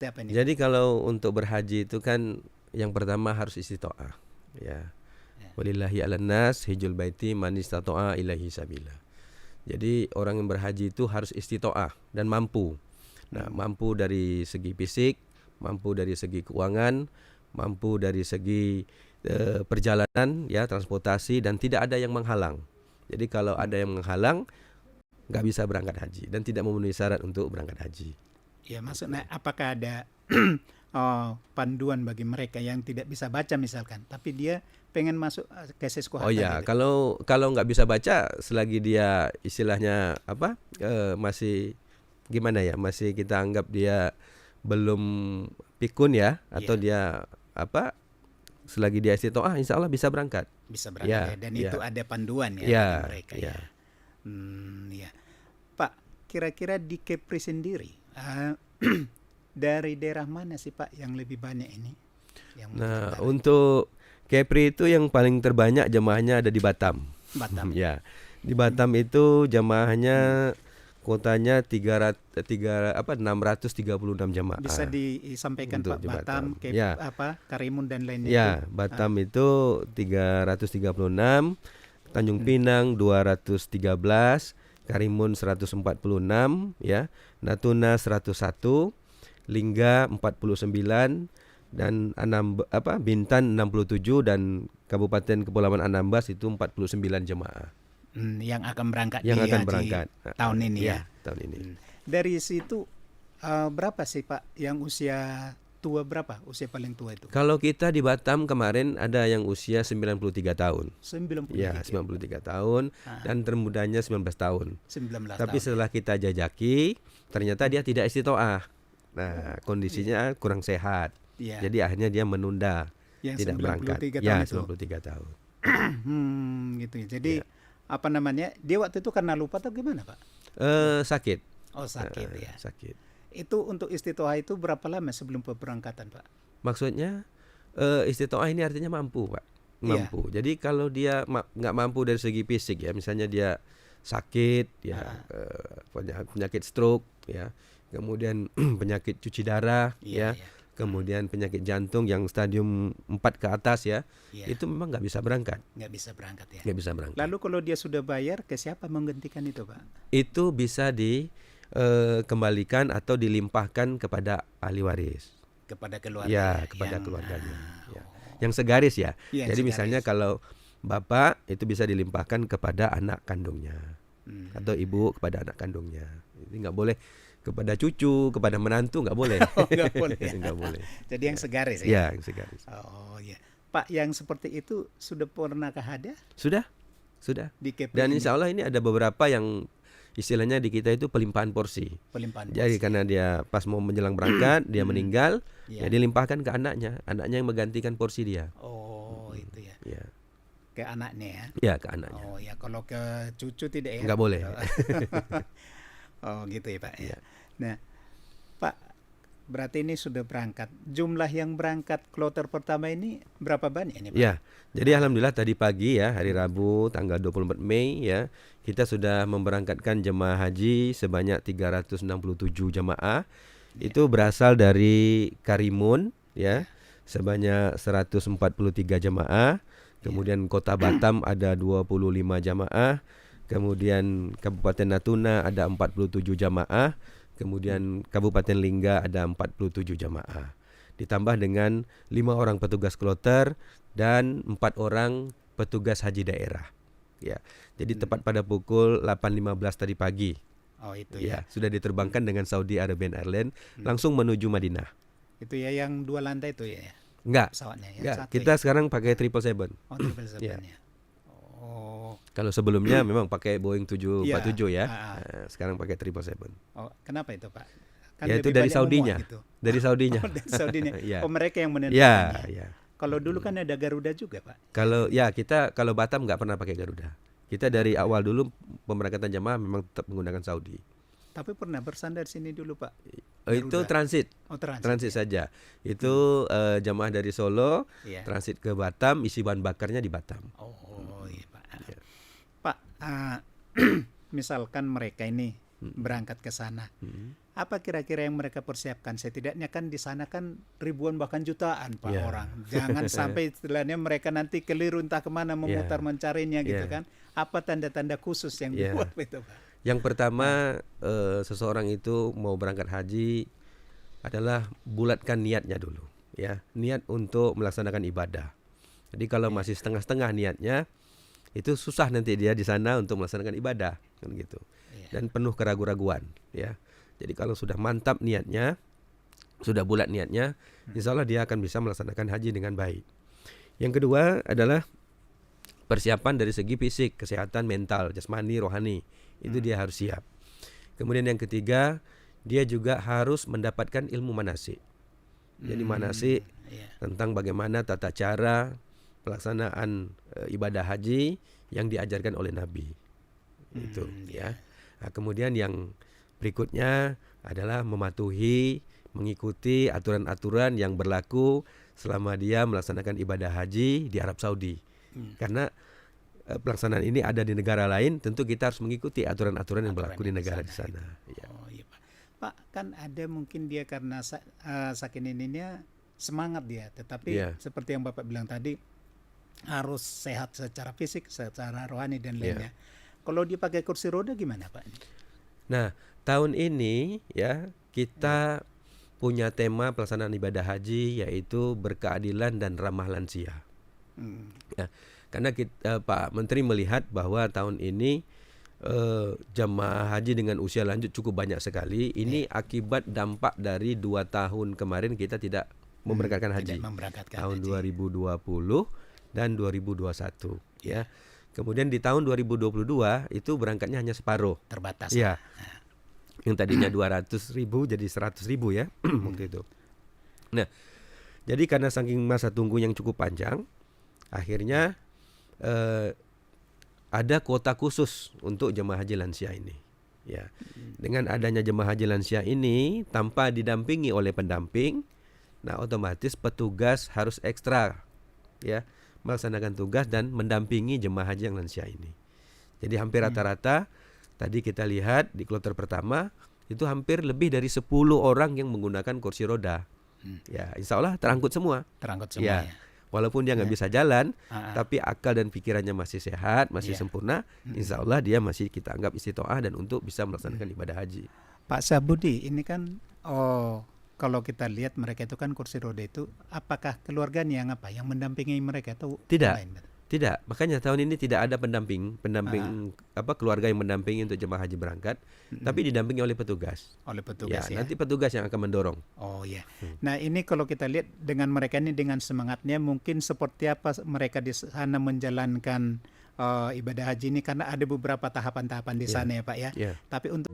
Seperti apa ini? Jadi kalau untuk berhaji itu kan yang pertama harus istitoah. Ya. Ya. Walillahi 'alan nas hijjul baiti man istata'a ilaihi sabila. Jadi orang yang berhaji itu harus istitoah dan mampu. Nah, mampu dari segi fisik, mampu dari segi keuangan, mampu dari segi perjalanan, ya, transportasi, dan tidak ada yang menghalang. Jadi kalau ada yang menghalang, nggak bisa berangkat haji dan tidak memenuhi syarat untuk berangkat haji. Ya, maksudnya apakah ada panduan bagi mereka yang tidak bisa baca misalkan, tapi dia pengen masuk ke sekolah Oh ya, gitu. kalau nggak bisa baca, selagi dia istilahnya apa, masih gimana ya, masih kita anggap dia belum pikun ya, atau dia apa, selagi dia istitoah, insya Allah bisa berangkat. Bisa berangkat Ya, dan ya. itu ada panduan ya, Ya, bagi mereka ya. ya. Pak, kira-kira di Kepri sendiri dari daerah mana sih Pak yang lebih banyak ini? Nah, untuk Kepri itu yang paling terbanyak jemaahnya ada di Batam. Batam. Ya, di Batam itu jemaahnya kuotanya 636 jemaah. Bisa disampaikan untuk Pak, di Batam, Ya. Karimun dan lainnya. Ya, Batam itu 336, Tanjung Pinang 213, Karimun 146, ya, Natuna 101, Lingga 49, dan Bintan 67, dan Kabupaten Kepulauan Anambas itu 49 jemaah yang akan berangkat yang di akan haji berangkat tahun ini ya. Tahun ini. Dari situ berapa sih Pak yang usia tua, berapa usia paling tua itu? Kalau kita di Batam kemarin ada yang usia 93 tahun. 93. Ya, 93 tahun, dan termudanya 19 tahun. 19 Tapi tahun. setelah kita jajaki, ternyata dia tidak istitoah. Nah, kondisinya kurang sehat. Iya. Jadi akhirnya dia menunda, Yang tidak berangkat. 93 tahun Ya, itu. 93 tahun. Gitu ya. Jadi apa namanya? Dia waktu itu karena lupa atau gimana Pak? Sakit. Oh, sakit ya. Sakit. Itu untuk istitoah itu berapa lama sebelum keberangkatan Pak? Maksudnya istitoah ini artinya mampu, Pak. Mampu. Jadi kalau dia nggak mampu dari segi fisik, ya, misalnya dia sakit, ya, penyakit stroke, ya, kemudian penyakit cuci darah, ya, kemudian penyakit jantung yang stadium 4 ke atas, ya, itu memang nggak bisa berangkat. Nggak bisa berangkat ya. Nggak bisa berangkat. Lalu kalau dia sudah bayar, ke siapa menggantikan itu Pak? Itu bisa dikembalikan atau dilimpahkan kepada ahli waris. Kepada keluarga. Ya, kepada keluarganya. Ya. Yang segaris ya. Yang Jadi segaris. misalnya kalau bapak itu bisa dilimpahkan kepada anak kandungnya, atau ibu kepada anak kandungnya. Ini nggak boleh kepada cucu, kepada menantu, nggak boleh. Nggak boleh. Nggak boleh. Jadi yang segaris ya. Ya, yang segaris. Oh ya. Pak, yang seperti itu sudah pernahkah ada Sudah. di Kepri Dan ini? insya Allah ini ada beberapa yang istilahnya di kita itu pelimpahan porsi. Pelimpahan Jadi porsi. karena dia pas mau menjelang berangkat, dia meninggal, Ya. ya dilimpahkan ke anaknya yang menggantikan porsi dia. Oh, itu ya. Ya. Ke anaknya ya. Ya, ke anaknya. Oh ya, kalau ke cucu tidak ya? Nggak boleh. Oh gitu ya Pak. Ya. Nah Pak, berarti ini sudah berangkat. Jumlah yang berangkat kloter pertama ini berapa banyak ini Pak? Ya, jadi alhamdulillah tadi pagi, ya, hari Rabu tanggal 24 Mei, ya, kita sudah memberangkatkan jemaah haji sebanyak 367 jemaah. Itu berasal dari Karimun, ya, sebanyak 143 jemaah. Kemudian Kota Batam ada 25 jemaah. Kemudian Kabupaten Natuna ada 47 jamaah, kemudian Kabupaten Lingga ada 47 jamaah. Ditambah dengan 5 orang petugas kloter dan 4 orang petugas haji daerah. Ya. Jadi tepat pada pukul 8.15 tadi pagi. Oh itu ya. Sudah diterbangkan dengan Saudi Arabian Airlines langsung menuju Madinah. Itu ya yang 2 lantai itu ya? Enggak. Pesawatnya ya? Enggak. Satu Kita ya? sekarang pakai 777. Oh 777 ya. Oh. Kalau sebelumnya memang pakai Boeing 747 ya. Iya. Sekarang pakai 777. Oh, kenapa itu Pak? Kan Ya itu lebih dari banyak Saudinya. memuat gitu. Dari Saudinya. Oh, dari Saudinya. Ya. Oh, mereka yang menentukan. Ya, ya. Kalau dulu kan ada Garuda juga Pak. Kalau Batam nggak pernah pakai Garuda. Kita dari awal dulu pemberangkatan jamaah memang tetap menggunakan Saudi. Tapi pernah bersandar sini dulu Pak. Itu transit. Oh, Transit saja. Itu jamaah dari Solo, Iya. transit ke Batam, isi bahan bakarnya di Batam. Oh, iya Pak. Pak, misalkan mereka ini berangkat ke sana. Apa kira-kira yang mereka persiapkan? Setidaknya kan di sana kan ribuan bahkan jutaan Pak Ya. orang. Jangan sampai istilahnya mereka nanti keliru entah kemana memutar mencarinya gitu Ya. kan. Apa tanda-tanda khusus yang Ya. dibuat itu Pak? Yang pertama, seseorang itu mau berangkat haji adalah bulatkan niatnya dulu, ya. Niat untuk melaksanakan ibadah. Jadi kalau masih setengah-setengah niatnya, itu susah nanti dia di sana untuk melaksanakan ibadah, kan gitu. Dan penuh keraguan-raguan, ya. Jadi kalau sudah mantap niatnya, sudah bulat niatnya, insya Allah dia akan bisa melaksanakan haji dengan baik. Yang kedua adalah persiapan dari segi fisik, kesehatan mental, jasmani, rohani. Itu dia harus siap. Kemudian yang ketiga, dia juga harus mendapatkan ilmu manasik. Jadi manasik tentang bagaimana tata cara pelaksanaan ibadah haji yang diajarkan oleh Nabi. Itu ya. Nah, kemudian yang berikutnya adalah mengikuti aturan-aturan yang berlaku selama dia melaksanakan ibadah haji di Arab Saudi. Karena pelaksanaan ini ada di negara lain, tentu kita harus mengikuti aturan-aturan yang berlaku di negara di sana. Ya. Oh iya Pak. Pak, kan ada mungkin dia karena saking ininya semangat dia, tetapi seperti yang Bapak bilang tadi harus sehat secara fisik, secara rohani dan lainnya. Kalau dia pakai kursi roda gimana Pak? Nah, tahun ini ya kita punya tema pelaksanaan ibadah haji yaitu berkeadilan dan ramah lansia. Ya, karena Pak Menteri melihat bahwa tahun ini jamaah haji dengan usia lanjut cukup banyak sekali. Ini akibat dampak dari 2 tahun kemarin kita tidak memberangkatkan haji. Tahun 2020 dan 2021 ya. Kemudian di tahun 2022 itu berangkatnya hanya separuh. Terbatas. Ya. Yang tadinya 200.000 jadi 100.000 ya waktu itu. Nah, jadi karena saking masa tunggu yang cukup panjang, akhirnya ada kuota khusus untuk jemaah haji lansia ini. Ya. Dengan adanya jemaah haji lansia ini tanpa didampingi oleh pendamping, nah otomatis petugas harus ekstra ya melaksanakan tugas dan mendampingi jemaah haji yang lansia ini. Jadi hampir rata-rata tadi kita lihat di kloter pertama itu hampir lebih dari 10 orang yang menggunakan kursi roda. Ya, insya Allah terangkut semua. Terangkut semua ya. Walaupun dia nggak bisa jalan, tapi akal dan pikirannya masih sehat, masih sempurna. Insya Allah dia masih kita anggap istiqomah dan untuk bisa melaksanakan ibadah haji. Pak Sabudi, ini kan kalau kita lihat mereka itu kan kursi roda itu, apakah keluarganya yang mendampingi mereka atau lain? Tidak. Makanya tahun ini tidak ada pendamping keluarga yang mendampingi untuk jemaah haji berangkat, tapi didampingi oleh petugas. Oleh petugas ya. Nanti petugas yang akan mendorong. Oh ya. Nah, ini kalau kita lihat dengan mereka ini dengan semangatnya, mungkin seperti apa mereka di sana menjalankan ibadah haji ini, karena ada beberapa tahapan-tahapan di sana ya Pak ya. Tapi untuk